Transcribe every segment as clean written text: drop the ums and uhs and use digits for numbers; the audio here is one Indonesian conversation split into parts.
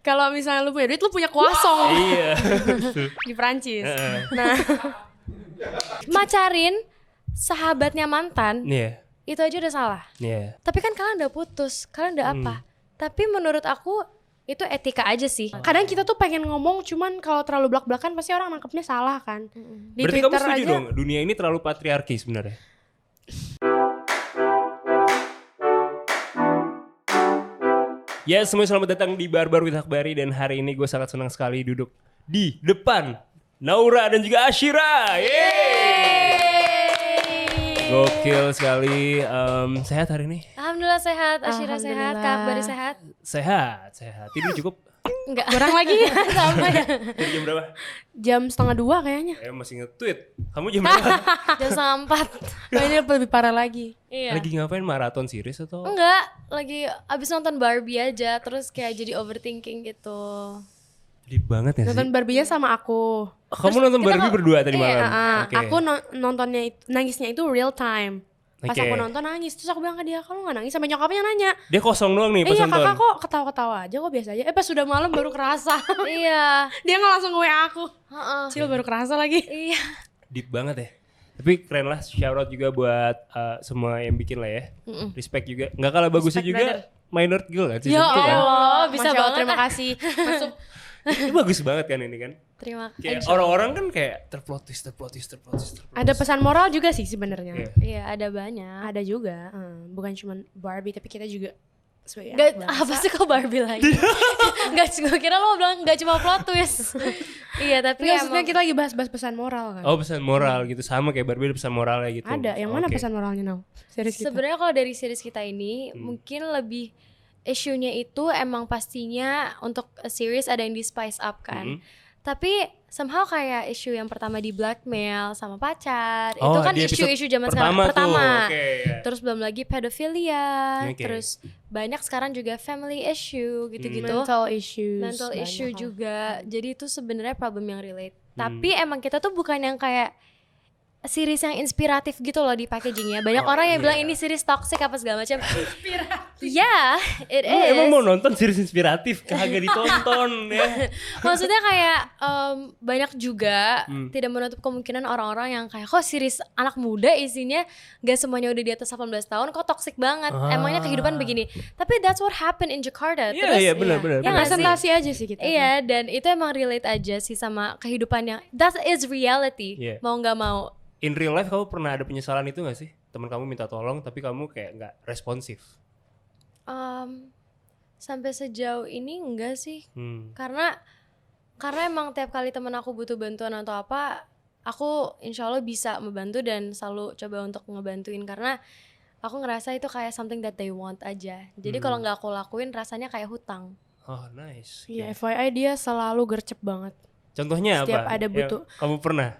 Kalau misalnya lu punya duit, lu punya kuasong. Iya. Di Perancis. Nah, macarin sahabatnya mantan, Iya. itu aja udah salah. Iya. Tapi kan kalian udah putus, kalian udah apa? Tapi menurut aku itu etika aja sih. Kadang kita tuh pengen ngomong, cuman kalau terlalu belak-belakan pasti orang nangkepnya salah kan. Di Berarti Twitter kamu setuju aja. dong, dunia ini terlalu patriarki sebenarnya? Ya, semuanya selamat datang di Barbar with Akbari. Dan hari ini gue sangat senang sekali duduk di depan Naura dan juga Ashira. Yeay! Gokil sekali. Sehat hari ini? Alhamdulillah sehat, Ashira sehat, Kak Akbari sehat. Sehat. Tidur cukup? Enggak, kurang lagi. Sama ya. Dari jam berapa? Jam 1:30 kayaknya. Masih nge-tweet. Kamu jam berapa? Jam 3:30. Ini lebih parah lagi. Iya. Lagi ngapain, maraton series atau? Enggak, lagi abis nonton Barbie aja, terus kayak jadi overthinking gitu. Deep banget ya sih? Nonton Barbie-nya sama aku. Kamu nonton Barbie berdua tadi malam? Oke. Aku nontonnya nangisnya itu real time. Pas Oke. aku nonton nangis, terus aku bilang ke dia, kalau gak nangis, sampai nyokapnya nanya. Dia kosong doang nih pas Iya nonton? kakak kok ketawa-ketawa aja, kok biasa aja. Pas sudah malam baru kerasa. Iya. Dia gak langsung WA aku. Cil baru kerasa lagi. Iya. Deep banget ya. Tapi keren lah, shout out juga buat semua yang bikin lah ya. Respect juga. Gak kalah bagusnya Respect, juga brother. Minor Girl kan? Ya Season 2 kan? Allah, bisa Masya Allah, banget. terima kasih. Masuk. Ini bagus banget kan ini kan? Terima Kayak kasih. orang-orang kan kayak terplot twist. Ada pesan moral juga sih sebenarnya. Iya. Iya ada banyak. Ada juga, bukan cuma Barbie tapi kita juga sebagai Gak, anak bangsa. apa sih kok Barbie lagi? Gak, gue kira lo bilang gak cuma plot twist. Iya tapi Enggak, maksudnya emang kita lagi bahas-bahas pesan moral kan. Oh, pesan moral gitu, sama kayak Barbie ada pesan moralnya gitu. Ada, yang mana Oke. pesan moralnya now? Series kita. sebenarnya kalau dari series kita ini mungkin lebih isunya itu emang pastinya untuk a series ada yang di spice up kan. Tapi somehow kayak isu yang pertama di blackmail sama pacar, itu kan di episode isu-isu zaman pertama sekarang tuh. Oke, ya. Terus belum lagi pedofilia, Oke. terus banyak sekarang juga family issue gitu-gitu. mental issues. Mental banyak issue hal. juga. Jadi itu sebenarnya problem yang relate. Tapi emang kita tuh bukan yang kayak series yang inspiratif gitu loh di packagingnya. Banyak orang yang bilang ini series toxic apa segala macam. Yeah, it Lu is. emang mau nonton series inspiratif? Kagak ditonton ya. Maksudnya kayak banyak juga tidak menutup kemungkinan orang-orang yang kayak kok series anak muda isinya gak semuanya udah di atas 18 tahun kok toxic banget. Emangnya kehidupan begini. Tapi that's what happened in Jakarta. Iya, iya benar. Ya nggak sih? Presentasi aja sih kita. Iya, dan itu emang relate aja sih sama kehidupan yang that is reality. Iya. Mau nggak mau. In real life kamu pernah ada penyesalan itu gak sih? Teman kamu minta tolong tapi kamu kayak gak responsif. Sampai sejauh ini enggak sih. Hmm. Karena emang tiap kali temen aku butuh bantuan atau apa, aku insya Allah bisa membantu dan selalu coba untuk ngebantuin karena aku ngerasa itu kayak something that they want aja. Jadi kalau nggak aku lakuin rasanya kayak hutang. Oh nice. Iya, FYI dia selalu gercep banget. Contohnya Setiap apa? ada butuh. Yang kamu pernah?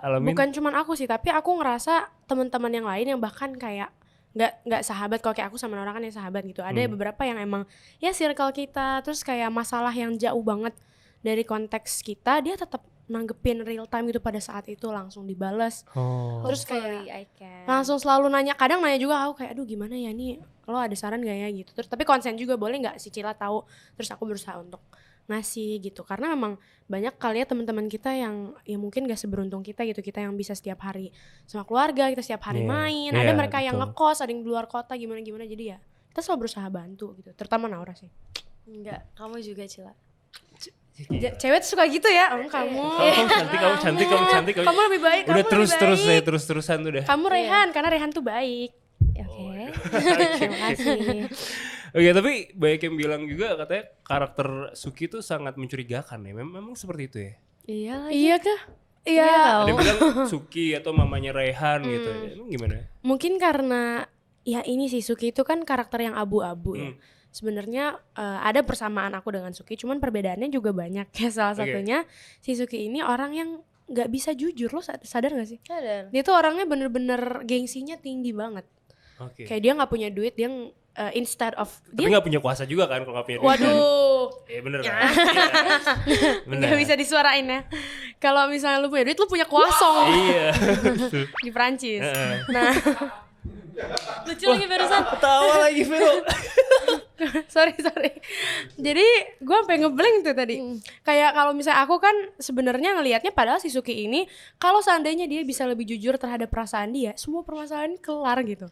Alamin? Bukan cuman aku sih, tapi aku ngerasa teman-teman yang lain yang bahkan kayak nggak sahabat, kalau kayak aku sama orang kan yang sahabat gitu. Ada beberapa yang emang ya circle kita, terus kayak masalah yang jauh banget dari konteks kita, dia tetap nanggepin real time gitu pada saat itu, langsung dibales. Oh. Terus Hopefully kayak I can. langsung selalu nanya, kadang nanya juga aku kayak aduh gimana ya nih, lo ada saran gak ya gitu. Terus tapi konsen juga, boleh nggak si Cila tahu, terus aku berusaha untuk ngasih gitu, karena memang banyak kali ya teman-teman kita yang ya mungkin gak seberuntung kita gitu, kita yang bisa setiap hari sama keluarga, kita setiap hari main, ada mereka yang betul. ngekos, ada yang di luar kota gimana-gimana, jadi ya kita selalu berusaha bantu gitu, terutama Naura sih. Enggak, kamu juga Cila. Cewek tuh suka gitu ya, kamu Kamu cantik. kamu lebih baik, Udah kamu lebih baik. terus-terusan tuh udah. Kamu Rehan, karena Rehan tuh baik. Oke. Terima kasih. Oke, tapi banyak yang bilang juga katanya karakter Suki tuh sangat mencurigakan ya. Memang seperti itu ya? Iya lagi. Iya kah? Iya. Ada yang bilang Suki atau mamanya Rehan gitu ya. Emang gimana? Mungkin karena ya ini sih, Suki itu kan karakter yang abu-abu ya. Sebenarnya ada persamaan aku dengan Suki, cuman perbedaannya juga banyak ya. Salah satunya si Suki ini orang yang nggak bisa jujur, lo sadar gak sih? Sadar. Dia tuh orangnya bener-bener gengsinya tinggi banget. Oke. Kayak dia nggak punya duit, dia instead of Tapi dia gak punya kuasa juga kan kalau gak punya duit. waduh Iya bener kan? Iya. Bener. nggak bisa disuarain ya. Kalau misalnya lu punya duit, lu punya kuasong. Iya. Di Perancis. Nah, Lucu lagi barusan. Ketawa lagi Vero. sorry. Jadi gue sampai ngeblank tuh tadi. Kayak kalau misalnya aku kan sebenarnya ngelihatnya padahal si Suki ini kalau seandainya dia bisa lebih jujur terhadap perasaan dia, semua permasalahan kelar gitu.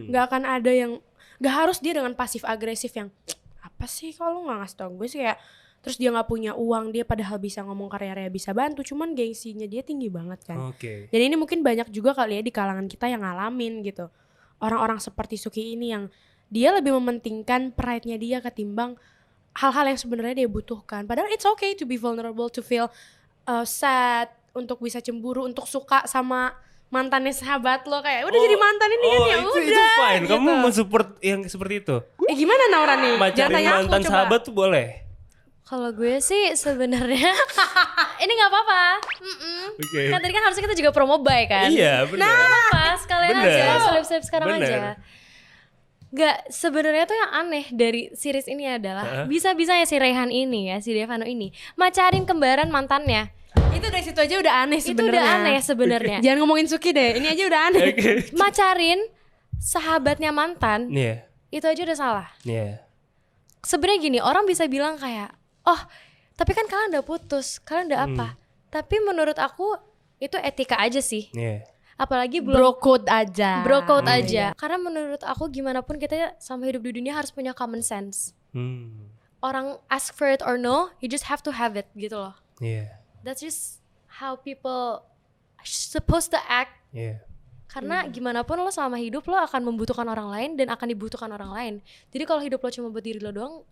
Nggak akan ada yang, nggak harus dia dengan pasif agresif yang apa sih kalau nggak ngasih tau gue sih, kayak terus dia nggak punya uang, dia padahal bisa ngomong karya bisa bantu, cuman gengsinya dia tinggi banget kan. Dan ini mungkin banyak juga kali ya di kalangan kita yang ngalamin gitu. Orang-orang seperti Suki ini yang dia lebih mementingkan pride-nya dia ketimbang hal-hal yang sebenarnya dia butuhkan. Padahal it's okay to be vulnerable, to feel sad, untuk bisa cemburu, untuk suka sama mantannya sahabat lo, kayak udah jadi mantan ini kan ya udah. Itu fine. Gitu. Kamu mensupport yang seperti itu? Gimana Naura nih? Jangan Macarin tanya aku, mantan coba. sahabat tuh boleh? Kalau gue sih sebenarnya ini nggak apa-apa. Oke. Kan tadi kan harusnya kita juga promo buy kan. Iya benar. Apa sekalian Bener. aja, seleb sekarang Bener. aja. Nggak, sebenarnya tuh yang aneh dari series ini adalah bisa-bisanya si Rehan ini ya, si Devano ini macarin kembaran mantannya. Itu dari situ aja udah aneh Itu sebenarnya. udah aneh sebenarnya. Jangan ngomongin Suki deh, ini aja udah aneh. Macarin sahabatnya mantan, Iya. itu aja udah salah. Iya. Sebenarnya gini, orang bisa bilang kayak, oh tapi kan kalian udah putus, kalian udah apa. Tapi menurut aku itu etika aja sih. Iya. Apalagi belum Bro code aja. bro code aja. Karena menurut aku gimana pun kita sama hidup di dunia harus punya common sense. Orang ask for it or no, you just have to have it gitu loh. Iya. That's just how people supposed to act. Iya. Karena gimana pun lo selama hidup lo akan membutuhkan orang lain dan akan dibutuhkan orang lain. Jadi kalau hidup lo cuma buat diri lo doang,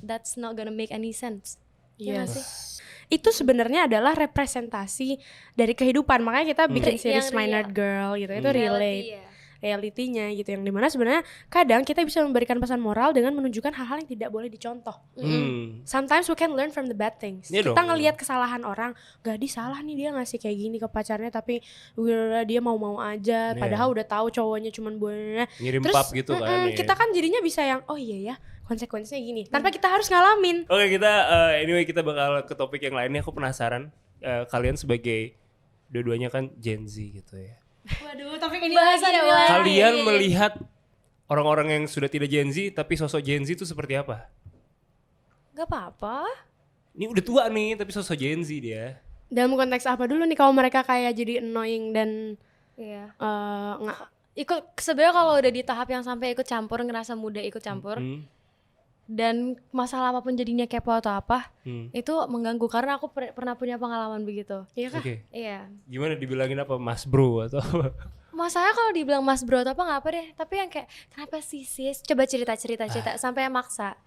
that's not gonna make any sense. Iya nggak sih? Itu sebenarnya adalah representasi dari kehidupan, makanya kita bikin series Yang My real. Nerd Girl gitu. Itu relate Iya. realitinya gitu, yang dimana sebenarnya kadang kita bisa memberikan pesan moral dengan menunjukkan hal-hal yang tidak boleh dicontoh. Sometimes we can learn from the bad things. Iya Kita dong. ngelihat kesalahan orang, Gadis salah nih dia ngasih kayak gini ke pacarnya, tapi dia mau-mau aja, padahal udah tahu cowoknya cuman buahnya. Ngirim Terus pap gitu kan. kita kan jadinya bisa yang oh iya ya konsekuensinya gini, tanpa kita harus ngalamin. Oke, kita anyway kita bakal ke topik yang lainnya. Aku penasaran kalian sebagai dua-duanya kan Gen Z gitu ya. Waduh, topik ini Bahasan lagi ya, lagi. Kalian melihat orang-orang yang sudah tidak Gen Z tapi sosok Gen Z itu seperti apa? Gak apa-apa. Ini udah tua nih tapi sosok Gen Z dia. Dalam konteks apa dulu nih kalau mereka kayak jadi annoying dan Iya. nggak Ikut sebenarnya kalau udah di tahap yang sampai ikut campur, ngerasa muda ikut campur dan masalah apapun jadinya kepo atau apa, itu mengganggu karena aku pernah punya pengalaman begitu. iya kah? Oke. Iya. Gimana dibilangin apa Mas Bro atau apa? Masalahnya kalau dibilang mas bro atau apa nggak apa deh, tapi yang kayak kenapa sih sis, coba cerita sampai yang maksa.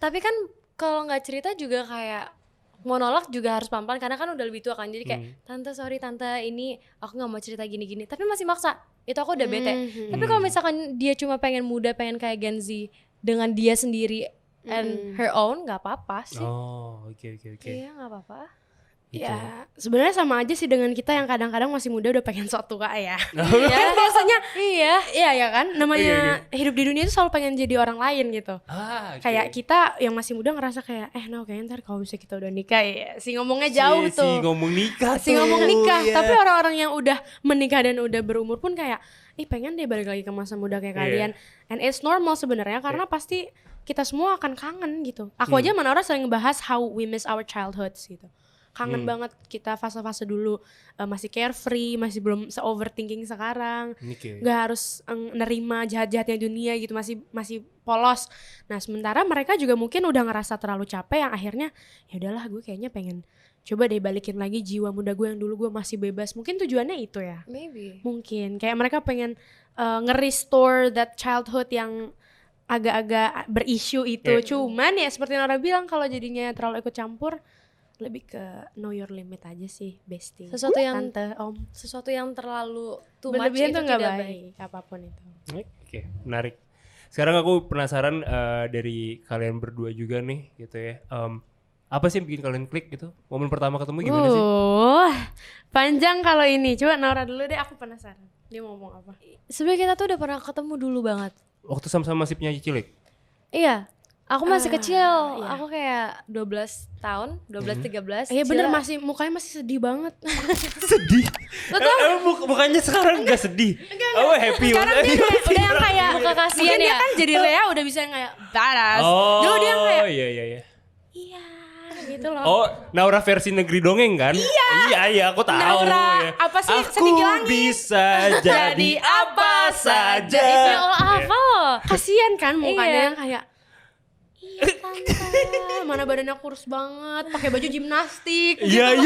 Tapi kan kalau nggak cerita juga kayak monolog juga harus pelan-pelan karena kan udah lebih tua kan, jadi kayak tante sorry tante ini aku nggak mau cerita gini-gini, tapi masih maksa, itu aku udah bete. Tapi kalau misalkan dia cuma pengen muda, pengen kayak Gen Z dengan dia sendiri and her own, nggak apa-apa sih. Oh, oke. Iya nggak apa-apa. Ya sebenarnya sama aja sih dengan kita yang kadang-kadang masih muda udah pengen sok tua ya. Iya. Kan biasanya Iya. iya ya kan, namanya hidup di dunia itu selalu pengen jadi orang lain gitu. Oke. Kayak kita yang masih muda ngerasa kayak kayaknya ntar kalau bisa kita udah nikah ya. Si ngomongnya jauh Si tuh. ngomong nikah Si tuh. ngomong nikah, Iya. tapi orang-orang yang udah menikah dan udah berumur pun kayak pengen deh balik lagi ke masa muda kayak kalian. And it's normal sebenarnya karena pasti kita semua akan kangen gitu. Aku aja sama Naura sering ngebahas how we miss our childhoods gitu. Kangen banget kita fase-fase dulu masih carefree, masih belum se-overthinking sekarang. Oke. Nggak harus nerima jahat-jahatnya dunia gitu, masih polos. Nah, sementara mereka juga mungkin udah ngerasa terlalu capek yang akhirnya ya udahlah gue kayaknya pengen coba deh balikin lagi jiwa muda gue yang dulu gue masih bebas. Mungkin tujuannya itu ya. Maybe. Mungkin kayak mereka pengen nge-restore that childhood yang agak-agak berisu itu. Cuman ya seperti Nora bilang kalau jadinya terlalu ikut campur, lebih ke know your limit aja sih, bestie. Sesuatu yang Tante, om. Sesuatu yang terlalu too much Berlebihan itu tuh nggak tidak baik, baik. apapun itu. Oke, menarik. Sekarang aku penasaran dari kalian berdua juga nih gitu ya. Apa sih yang bikin kalian klik gitu? Momen pertama ketemu gimana sih? Panjang kalau ini. Coba Nora dulu deh, aku penasaran. Dia mau ngomong apa? Sebenarnya kita tuh udah pernah ketemu dulu banget. Waktu sama-sama masih penyanyi cilik? Iya, Aku masih kecil, iya. aku kayak 12 tahun, 13 Iya bener, Cila. mukanya masih sedih banget. Sedih. Bukannya sekarang gak sedih. Oh happy. Sekarang dia udah yang kayak Muka kasihan mungkin dia ya? kan jadi Lea udah bisa yang kayak badass. Oh Dulu dia kayak iya. iya gitu loh. Oh Naura versi negeri dongeng kan? Iya aku tahu. Naura, ya. apa sih, Aku Setinggi Langit. bisa jadi apa saja. Ya Allah hafal loh. Kasian kan mukanya Iya. yang kayak iya tante, mana badannya kurus banget, pakai baju gimnastik. Iya.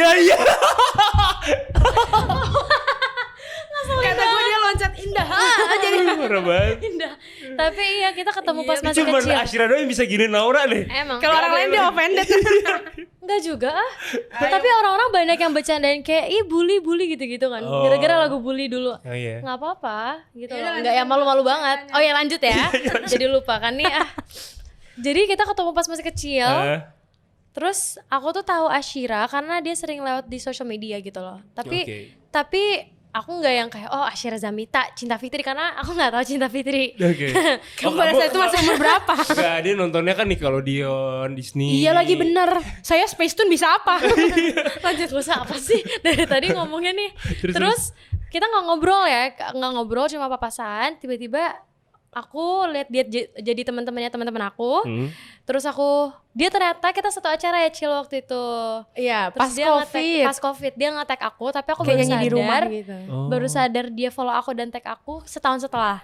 Kata gue dia loncat indah. Jadi Parah banget. Indah. Tapi iya kita ketemu pas masih Cuma kecil. Asyira doang yang bisa gini Naura deh. Emang. kalau orang lain dia offended. Enggak juga ah. Tapi orang-orang banyak yang bercandain kayak bully gitu-gitu kan. Oh. Gara-gara lagu bully dulu. Oh iya. Nggak apa-apa gitu Yaudah, loh. Enggak yang malu-malu banget. Oh ya lanjut ya. Iya, Jadi lupa kan nih ah. Jadi kita ketemu pas masih kecil. Terus aku tuh tahu Asyira karena dia sering lewat di social media gitu loh. Tapi aku nggak yang kayak oh Asyira Zamita Cinta Fitri karena aku nggak tahu Cinta Fitri. Oke. Kamu pada saat itu masih umur berapa? Enggak, dia nontonnya kan Nickelodeon, Disney. Iya lagi bener. Saya Space Tune bisa apa? Lanjut usah apa sih dari tadi ngomongnya nih. Terus kita nggak ngobrol cuma papasan. Tiba-tiba aku lihat dia jadi teman-temannya teman-teman aku. Terus dia ternyata kita satu acara ya Cil waktu itu. Iya, Terus pas dia COVID. pas COVID dia nge-tag aku, tapi aku Kayak baru nyanyi sadar di rumah gitu. baru sadar dia follow aku dan tag aku setahun setelah.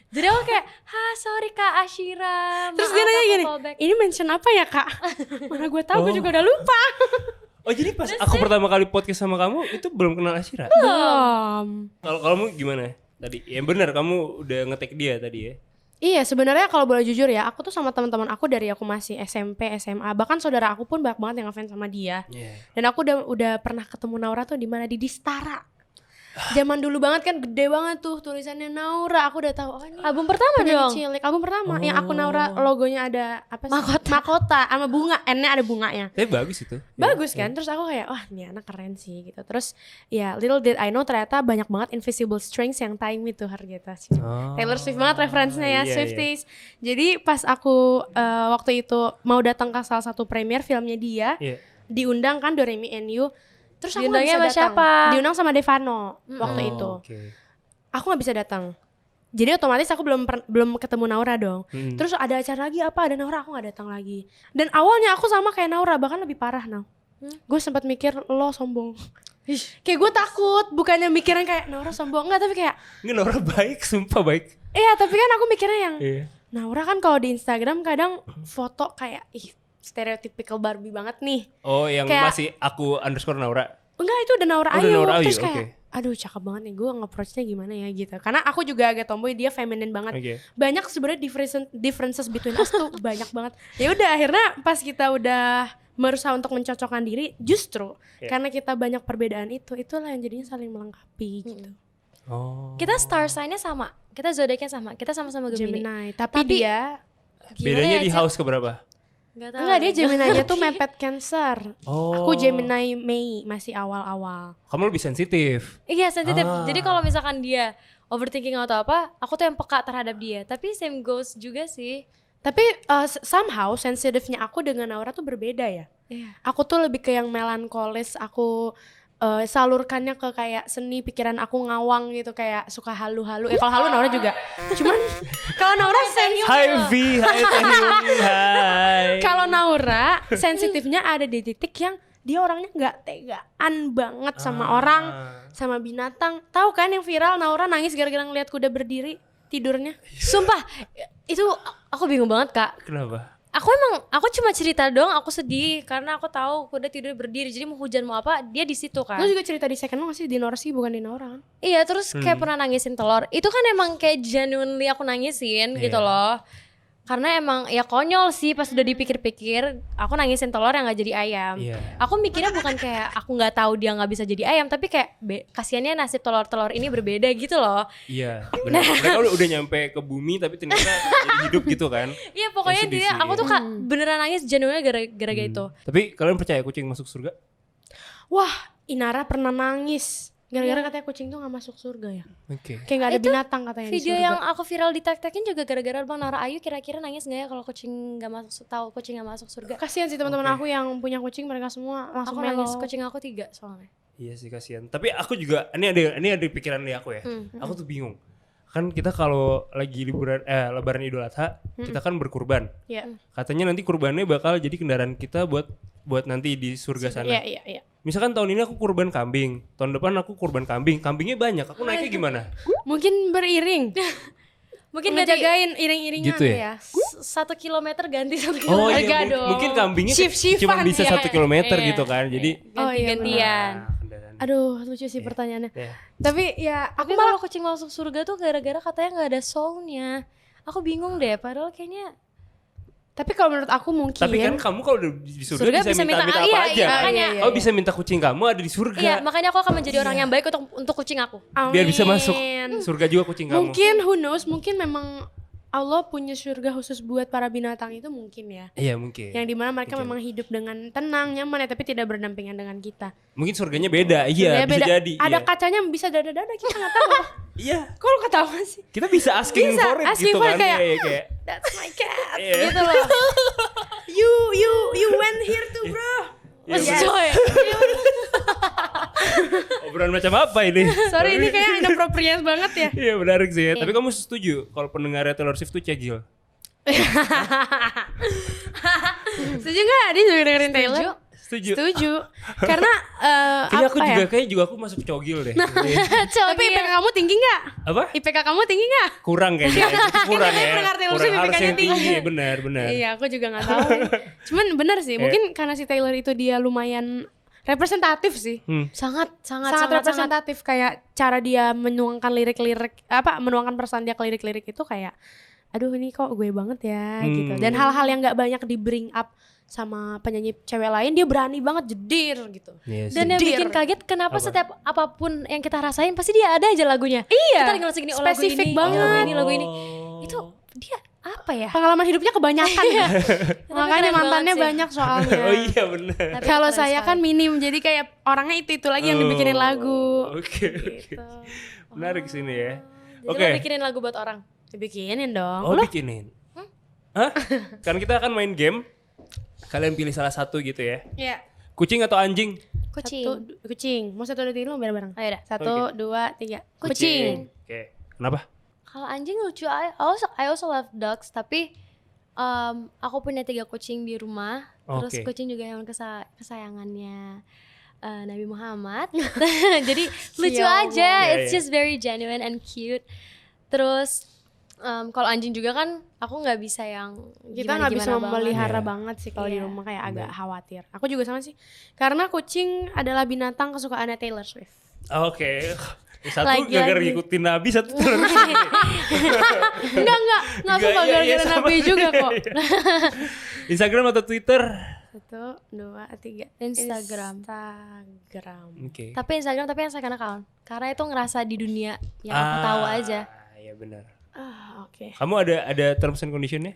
Jadi aku kayak, sorry Kak Asyira. Terus maaf dia nanya aku gini, callback." ini mention apa ya kak? Mana gue tahu, gue Oh. juga udah lupa. Oh jadi pas aku pertama kali podcast sama kamu itu belum kenal Asyira? Belum. Kalau kamu gimana tadi? Ya benar kamu udah nge-tag dia tadi ya? Iya sebenarnya kalau boleh jujur ya, aku tuh sama teman-teman aku dari aku masih SMP, SMA, bahkan saudara aku pun banyak banget yang ngefans sama dia. Iya. Dan aku udah pernah ketemu Naura tuh di mana, di Distara. Zaman dulu banget kan gede banget tuh tulisannya Naura. Aku udah tahu oh ini Album pertama penyanyi dong. cilik. Album pertama yang aku Naura logonya ada apa sih? Mahkota sama bunga, N-nya ada bunganya. Tapi bagus itu. Bagus kan? Terus aku kayak, wah ini anak keren sih gitu. Terus ya little did I know ternyata banyak banget invisible strings yang time itu harga sih. Oh. Taylor Swift banget referensinya ya, Iya, Swifties. Jadi pas aku waktu itu mau datang ke salah satu premiere filmnya dia, Iya. diundang kan Doremi and You. Terus aku nggak Diundangnya bisa sama datang. siapa? Diundang sama Devano waktu Oh, itu. oke. Aku nggak bisa datang. Jadi otomatis aku belum ketemu Naura dong. Terus ada acara lagi apa? Ada Naura, aku nggak datang lagi. Dan awalnya aku sama kayak Naura, bahkan lebih parah Nau. Gue sempat mikir lo sombong. Kayak gue takut, bukannya mikirin kayak Naura sombong, enggak, tapi kayak Nggak Naura baik, sumpah baik. iya, tapi kan aku mikirnya yang Iya. Naura kan kalau di Instagram kadang foto kayak stereotypical Barbie banget nih. Oh yang Kayak- masih aku _Naura. Enggak, itu udah Naura Oh, Ayu. udah Naura Ayu, Terus kayak oke. aduh cakep banget nih, gue nge-approach-nya gimana ya gitu. Karena aku juga agak tomboy, dia feminine banget. Oke. Banyak sebenarnya differences between us tuh banyak banget. Ya udah akhirnya pas kita udah berusaha untuk mencocokkan diri, justru karena kita banyak perbedaan itulah yang jadinya saling melengkapi gitu. Oh. Kita star sign-nya sama. Kita zodiaknya sama. Kita sama-sama Gemini. Gemini, tapi dia Bedanya di Cil? house keberapa? Nggak tahu. enggak, dia Gemini-nya tuh mepet Cancer. Oh. Aku Gemini Mei, masih awal-awal. Kamu lebih sensitif. Iya sensitif. Ah. Jadi kalau misalkan dia overthinking atau apa, aku tuh yang peka terhadap dia. Tapi same goes juga sih. Tapi somehow sensitifnya aku dengan Naura tuh berbeda ya. Iya. Aku tuh lebih ke yang melankolis, aku salurkannya ke kayak seni, pikiran aku ngawang gitu, kayak suka halu-halu. Kalau halu Naura juga. Cuman kalau Naura Hai V, hai Taehyung, hai. kalau Naura sensitifnya ada di titik yang dia orangnya nggak tegaan banget sama orang, sama binatang. Tahu kan yang viral Naura nangis gara-gara ngeliat kuda berdiri tidurnya? Sumpah, itu aku bingung banget Kak. Kenapa? Aku cuma cerita dong, aku sedih karena aku tahu kuda tidur berdiri. Jadi mau hujan mau apa, dia di situ kan. Lu juga cerita di second lo nggak sih, di Norsi bukan di Naura kan? Iya, terus kayak pernah nangisin telur. Itu kan emang kayak genuinely aku nangisin gitu loh. Karena emang ya konyol sih pas udah dipikir-pikir, aku nangisin telur yang nggak jadi ayam. Iya. Aku mikirnya bukan kayak aku nggak tahu dia nggak bisa jadi ayam, tapi kayak kasiannya nasib telur-telur ini berbeda gitu loh. Iya, benar. Mereka udah nyampe ke bumi tapi ternyata jadi hidup gitu kan. Iya pokoknya sedih dia, sih, aku tuh iya. beneran nangis genuinely gara-gara itu. Tapi kalian percaya kucing masuk surga? Wah, Inara pernah nangis Gara-gara katanya kucing tuh gak masuk surga ya. Oke. Kayak gak ada Itu binatang katanya di Video surga. yang aku viral di TikTokin juga gara-gara Bang Nara Ayu, kira-kira nangis gak ya kalau kucing gak masuk, tahu kucing gak masuk surga. Kasihan sih teman-teman Oke. aku yang punya kucing, mereka semua langsung Aku nangis, melo. kucing aku 3 soalnya. Iya sih kasihan. Tapi aku juga ini ada pikiran di aku ya. Aku tuh bingung. Kan kita kalau lagi lebaran Idul Adha, kita kan berkurban. Iya. Katanya nanti kurbannya bakal jadi kendaraan kita buat nanti di surga sana. Iya. Misalkan tahun ini aku kurban kambing, tahun depan aku kurban kambing. Kambingnya banyak, aku naiknya gimana? Mungkin beriring. Mungkin dari Ngejagain iring-iringan Gitu ya? 1 kilometer ganti 1 Oh kilometer. iya, dong. mungkin kambingnya Shift-shiftan cuma bisa ya. 1 kilometer Iya. gitu kan. Jadi Oh, iya, ganti-gantian. kendaraan. Aduh, lucu sih pertanyaannya. Ya. Tapi ya aku Tapi kalau kucing masuk surga tuh gara-gara katanya gak ada soulnya. Aku bingung deh, padahal kayaknya kalau menurut aku mungkin. Tapi kan kamu kalau udah di surga, bisa minta apa iya, aja. makanya. Kamu bisa minta kucing kamu ada di surga. Iya, makanya aku akan menjadi orang yang baik untuk kucing aku. Biar bisa Amin. masuk surga juga kucing kamu. Mungkin who knows, mungkin memang Allah punya surga khusus buat para binatang itu mungkin ya. Iya mungkin. Yang dimana mereka Mungkin. memang hidup dengan tenang, nyaman ya, tapi tidak berdampingan dengan kita. Mungkin surganya beda. Iya, Surganya bisa beda. jadi. Ada iya. kacanya yang bisa dada-dada, kita nggak tahu. Iya. Kok lu ketawa sih? Kita bisa asking Bisa, for it asking gitu for kan. it kayak, Iya, kayak That's my cat. Iya. Gitu loh. You went here too, bro. Iya, Yes. Coy. obrolan macam apa ini? Sorry, ini kayak inappropriate banget ya. Iya menarik sih ya. Tapi kamu setuju kalau pendengarnya Taylor Swift tuh cegil? Setuju nggak? Dia juga dengerin Taylor. Setuju. Setuju. Karena Kayaknya aku apa juga ya? aku masuk cogil deh. Iya. Tapi IPK kamu tinggi nggak? Apa? IPK kamu tinggi nggak? Kurang kayaknya. Itu kurang ya. pendengar Taylor Kurang Swift harus IPK-nya yang tinggi. Benar. Iya, aku juga nggak tahu. Cuman bener sih, mungkin karena si Taylor itu dia lumayan representatif sih. Sangat Sangat representatif, kayak cara dia menuangkan menuangkan perasaan dia ke lirik-lirik itu kayak aduh ini kok gue banget ya gitu. Dan hal-hal yang nggak banyak di bring up sama penyanyi cewek lain, dia berani banget jedir gitu. Iya sih. Dan yang Dear. bikin kaget kenapa Apa? setiap apapun yang kita rasain pasti dia ada aja lagunya. Iya. Kita tinggal segini, oh lagu Spesifik ini, banget. lagu ini. Oh. Itu dia apa ya? Pengalaman hidupnya kebanyakan ya. Makanya keren mantannya banget sih. banyak soalnya. Oh iya benar. Tapi Kalau keren saya sekali. kan minim, jadi kayak orangnya itu lagi yang dibikinin lagu. Oke. Gitu. Menarik sini ya. Jadi Oke. lo bikinin lagu buat orang. Dibikinin dong. Oh Lo bikinin. Hah? Kan kita akan main game. Kalian pilih salah satu gitu ya. ya. Kucing atau anjing? Kucing. Kucing. Mau 1, 2, 3 bareng-bareng. Ayo dah. 1, 2, 3. Kucing. Oke. Kenapa? Kalau anjing lucu, I also love dogs, tapi aku punya 3 kucing di rumah. Terus Oke. kucing juga hewan kesayangannya Nabi Muhammad. Jadi lucu Ya aja, Allah. it's Iya, just very genuine and cute. Terus kalau anjing juga kan aku nggak bisa yang Kita nggak bisa gimana-gimana memelihara Iya. banget sih kalau di Iya. rumah, kayak agak khawatir. Aku juga sama sih. Karena kucing adalah binatang kesukaannya Taylor Swift. Oke. Satu Lagi-lagi. gara-gara ngikutin Nabi, satu terus. Enggak suka Iya, iya, gara-gara sama. Nabi juga kok. Instagram atau Twitter? 1, 2, 3. Instagram. Instagram. Oke. Tapi Instagram tapi yang second account. Karena itu ngerasa di dunia yang aku tahu aja. Iya benar. Oke. Kamu ada terms and conditionnya?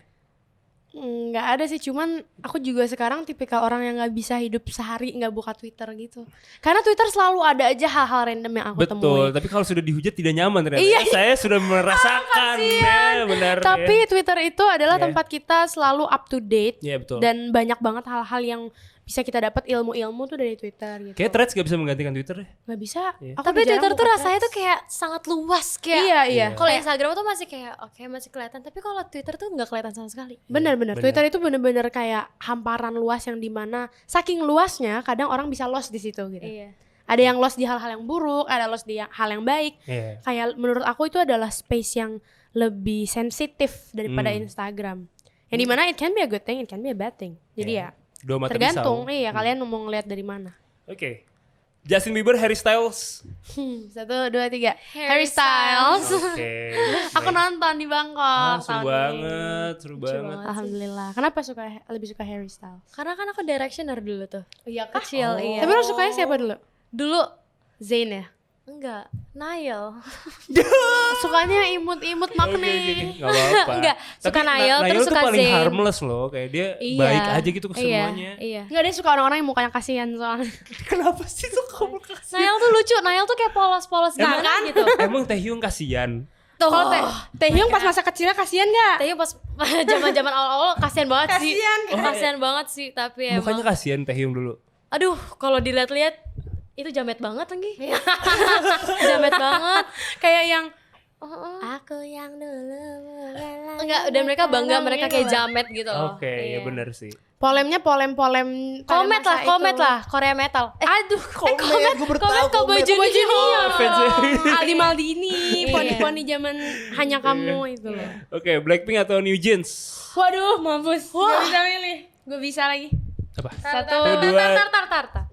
Nggak ada sih, cuman aku juga sekarang tipikal orang yang nggak bisa hidup sehari nggak buka Twitter gitu. Karena Twitter selalu ada aja hal-hal random yang aku Betul, temui. tapi kalau sudah dihujat tidak nyaman ternyata. Iya. Saya sudah merasakan ya, benar. Tapi ya. Twitter itu adalah Iya. tempat kita selalu up to date Iya, betul. dan banyak banget hal-hal yang bisa kita dapat ilmu-ilmu tuh dari Twitter gitu. Kayak Threads gak bisa menggantikan Twitter deh. Nggak bisa. Iya. Aku Tapi udah jarang Twitter tuh buka rasanya Threads. tuh kayak sangat luas kayak. Iya, iya. Kalau Instagram tuh masih kayak oke, masih kelihatan, tapi kalau Twitter tuh nggak kelihatan sama sekali. Bener-bener. Bener. Twitter itu bener-bener kayak hamparan luas yang dimana saking luasnya kadang orang bisa lost di situ gitu. Iya. Ada yang lost di hal-hal yang buruk, ada lost di hal yang baik. Iya. Kayak menurut aku itu adalah space yang lebih sensitif daripada Instagram. Yang dimana it can be a good thing, it can be a bad thing. Jadi Iya. ya Dua mata tergantung. pisau. Iya, kalian mau ngeliat dari mana. Oke. Justin Bieber, Harry Styles. 1, 2, 3. Harry Harry Styles. Oke. Aku nonton di Bangkok. Seru tahun banget, seru ini. banget. Alhamdulillah. Kenapa lebih suka Harry Styles? Karena kan aku Directioner dulu tuh. Iya Kecil, iya. Tapi lo sukanya siapa dulu? Dulu Zayn ya? Enggak, Nail. Sukanya imut-imut makne. Gak apa-apa. Enggak, suka Nail, terus tuh suka paling Zayn. harmless loh. Kayak dia baik aja gitu ke semuanya. Iya. Enggak, dia suka orang-orang yang mukanya kasihan soalnya. Kenapa sih tuh kamu kasih? Nail tuh lucu, Nail tuh kayak polos-polos gimana kan? gitu. Emang Taehyung kasihan. Tuh. Kalau Taehyung pas masa kecilnya kasihan gak? Taehyung pas zaman-zaman awal-awal kasihan banget sih. Kasihan. Kasihan banget sih, tapi emang. Mukanya kasihan Taehyung dulu. Aduh, kalau dilihat-lihat itu jamet banget lagi. Jamet banget. Kayak yang Aku yang dulu. Enggak, dan mereka bangga mereka kayak jamet gitu loh. Oke, ya Iya. benar sih. polem pada Komet masa itu. lah, Korea metal. Aduh, Komet, gue baru tahu Cowboy Junior. Fansnya. Aldi Maldini, Iya. poni-poni zaman hanya kamu itu loh. Oke, Blackpink atau New Jeans? Waduh, mampus. Gak bisa milih. Gue bisa lagi. Apa? Satu, dua. Tar.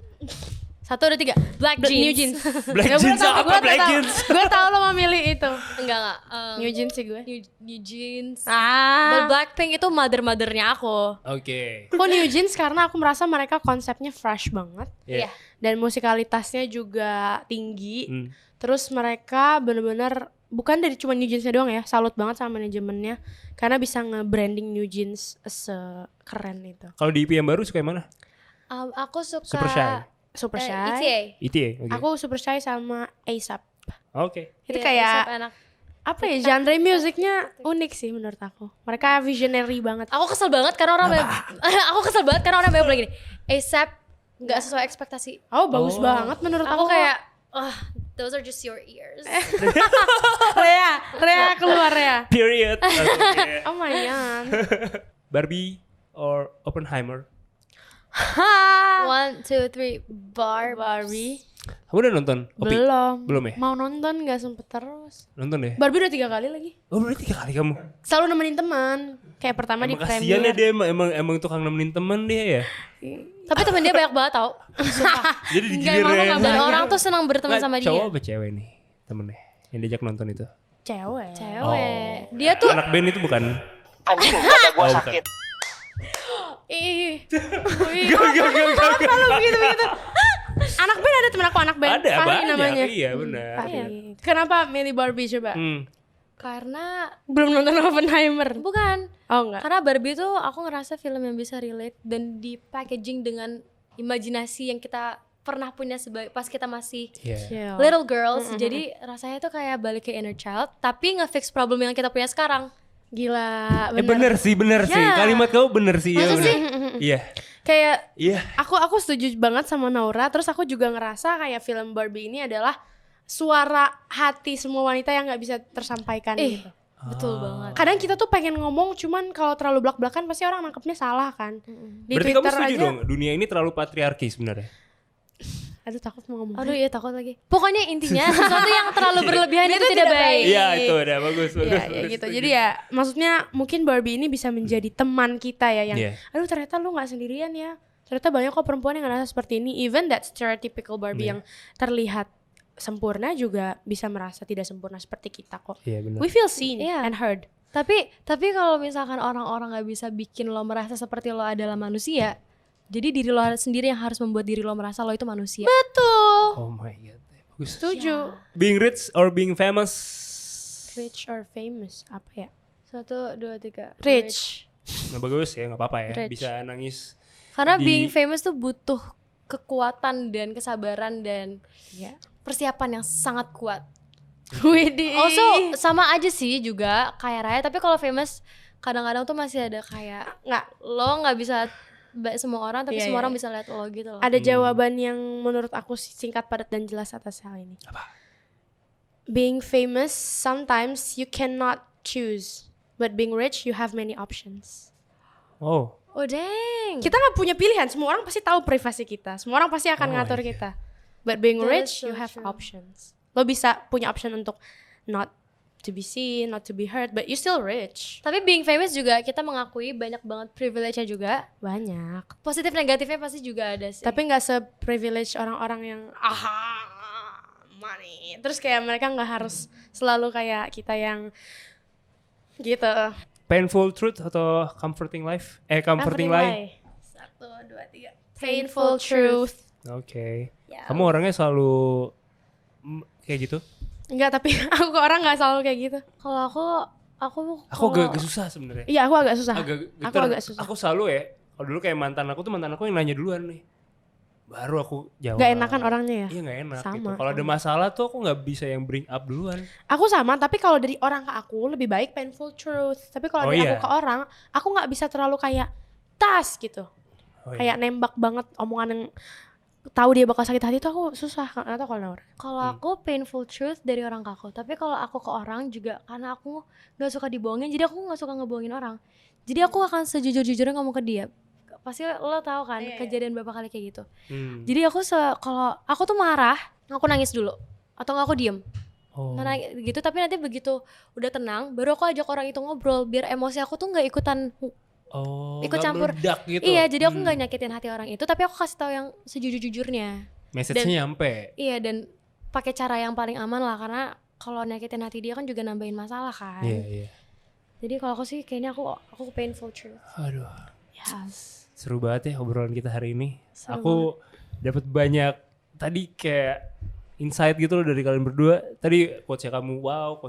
1, 2, 3. Black Jeans. New Jeans. Black Jeans apa Black Jeans? Gue tau lo mau milih itu. Enggak. New Jeans sih gue. New Jeans. Ah. But Blackpink itu mother-mothernya aku. Oke. Kok New Jeans karena aku merasa mereka konsepnya fresh banget. Iya. Dan musikalitasnya juga tinggi. Hmm. Terus mereka bener-bener bukan dari cuma New Jeansnya doang ya, salut banget sama manajemennya karena bisa nge-branding New Jeans sekeren itu. Kalau di EP yang baru suka yang mana? Aku suka Super Shy. Super Shy. ETA. ETA. Oke. Aku Super Shy sama ASAP. Oke. Itu Iya, kayak ASAP enak. apa ya, genre musiknya unik sih menurut aku. Mereka visionary banget. Aku kesel banget karena orang banyak bilang gini, ASAP nggak sesuai ekspektasi. Oh, bagus banget menurut Aku aku. kayak, those are just your ears. Rea keluar Rea. Period. Oke. Oh my god. Barbie or Oppenheimer? 1, 2, 3, Barbie. Kamu udah nonton? Opi? Belum ya? Mau nonton gak sempet terus. Nonton deh. Barbie udah 3 kali lagi. Oh, berarti 3 kali kamu. Selalu nemenin teman. Kayak pertama Emang di kasihan ya premier. dia emang tukang nemenin temen dia ya. Tapi temen dia banyak banget tau. Jadi Enggak, emang digilirin. gak Dan banyak. orang tuh senang berteman sama dia. Cowok apa cewek nih temennya yang diajak nonton itu? Cewek. Cewek. Dia tuh Anak band itu bukan? Anjing, dada gua Oh, bukan. sakit. Gak. begitu. Anak band ada temen aku anak band. Ada Fahri banyak. namanya. Iya benar. Fahri. Kenapa milih Barbie coba? karena Belum nonton Oppenheimer. bukan. Oh enggak. Karena Barbie tuh aku ngerasa film yang bisa relate dan di packaging dengan imajinasi yang kita pernah punya pas kita masih Iya. Chill. little girls. Jadi rasanya tuh kayak balik ke inner child tapi nge-fix problem yang kita punya sekarang. Gila, Bener sih. Ya. Kalimat kamu bener sih. Masa bener. sih? Iya. Kayak Iya. aku setuju banget sama Naura. Terus aku juga ngerasa kayak film Barbie ini adalah suara hati semua wanita yang nggak bisa tersampaikan gitu. Betul banget. Kadang kita tuh pengen ngomong, cuman kalau terlalu belak-belakan pasti orang nangkepnya salah kan. Di Berarti kamu Twitter setuju aja. dong dunia ini terlalu patriarki sebenarnya. Aduh takut mau ngomong. Aduh iya takut lagi. Pokoknya intinya sesuatu yang terlalu berlebihan itu tidak baik. Iya itu udah bagus. Iya, ya gitu. Jadi ya, maksudnya mungkin Barbie ini bisa menjadi teman kita ya yang, Iya. aduh ternyata lu nggak sendirian ya. Ternyata banyak kok perempuan yang ngerasa seperti ini. Even that stereotypical Barbie yang terlihat sempurna juga bisa merasa tidak sempurna seperti kita kok. Iya benar. We feel seen Iya. and heard. Tapi kalau misalkan orang-orang nggak bisa bikin lo merasa seperti lo adalah manusia, jadi diri lo sendiri yang harus membuat diri lo merasa lo itu manusia. Betul. Oh my god. Bagus. Setuju. Being rich or being famous? Rich or famous apa ya? 1, 2, 3. Rich. Nah, bagus ya, nggak apa-apa ya. Rich. Bisa nangis. Karena Di- being famous tuh butuh kekuatan dan kesabaran dan Ya. persiapan yang sangat kuat. Widih. Also sama aja sih juga kayak Raya, tapi kalau famous kadang-kadang tuh masih ada kayak lo nggak bisa semua orang tapi Iya, semua iya. orang bisa lihat lo gitu loh. Ada jawaban yang menurut aku singkat, padat, dan jelas atas hal ini. Apa? Being famous, sometimes you cannot choose. But being rich, you have many options. Oh. Oh dang. Kita nggak punya pilihan. Semua orang pasti tahu privasi kita. Semua orang pasti akan Oh ngatur my kita. But being That rich, is so you have true. options. Lo bisa punya option untuk not to be seen, not to be heard, but you still rich. Tapi being famous juga kita mengakui banyak banget privilege-nya juga. Banyak. Positif negatifnya pasti juga ada sih. Tapi nggak se-privilege orang-orang yang money. Terus kayak mereka nggak harus selalu kayak kita yang gitu. Painful truth atau comforting life? Comforting lie. 1, 2, 3. Painful truth. Oke. Ya. Kamu orangnya selalu kayak gitu? Enggak, tapi aku ke orang nggak selalu kayak gitu. Kalau aku Aku kalau- agak susah sebenarnya. Iya, aku agak susah. Agak Aku getar. agak susah. Aku selalu ya, kalau dulu kayak mantan aku yang nanya duluan nih. Baru aku jawab. Gak enakan orangnya ya. Iya gak enak Sama, gitu. Kalau ada sama. masalah tuh aku gak bisa yang bring up duluan. Aku sama, tapi kalau dari orang ke aku lebih baik painful truth. Tapi kalau Oh dari iya. aku ke orang, aku nggak bisa terlalu kayak tas gitu. Oh, iya. Kayak nembak banget omongan yang tahu dia bakal sakit hati itu aku susah. Nggak tahu kalau Naura. Kalau aku painful truth dari orang ke aku, tapi kalau aku ke orang juga karena aku nggak suka dibohongin, jadi aku nggak suka ngebohongin orang. Jadi aku akan sejujur-jujurnya ngomong ke dia. Pasti lo tahu kan Iya, iya. kejadian beberapa kali kayak gitu. Hmm. Jadi aku kalau aku tuh marah, aku nangis dulu atau nggak aku diem. Oh. Nah, gitu, tapi nanti begitu udah tenang, baru aku ajak orang itu ngobrol biar emosi aku tuh nggak ikutan. Oh, ikut nggak campur. meledak gitu. Iya, jadi aku nggak nyakitin hati orang itu, tapi aku kasih tahu yang sejujur-jujurnya. Message-nya nyampe. Iya, dan pakai cara yang paling aman lah, karena kalau nyakitin hati dia kan juga nambahin masalah kan. Iya, iya. Jadi kalau aku sih kayaknya aku painful truth. Aduh, Yes. seru banget ya obrolan kita hari ini. Seru Aku dapat banyak tadi kayak insight gitu loh dari kalian berdua. Tadi quotes-nya kamu wow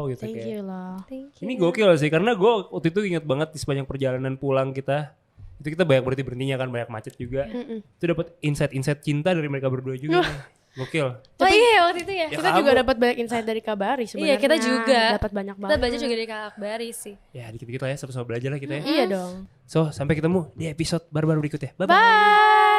gitu Thank kayak. you loh. Thank you. Ini gokil sih karena gue waktu itu ingat banget di sepanjang perjalanan pulang kita itu kita banyak berarti berhentinya kan, banyak macet juga. Mm-mm. Itu dapat insight cinta dari mereka berdua juga. nih. Gokil. Oh iya waktu itu ya. Ya, Kita kamu- juga dapat banyak insight dari Kabari sebenarnya. Iya, kita juga. dapat banyak Kita banget. baca juga dari Kak Akbari sih. Ya dikit-dikit lah ya, sama-sama belajar lah kita ya. Iya dong. So sampai ketemu di episode baru-baru berikutnya. Bye-bye. Bye.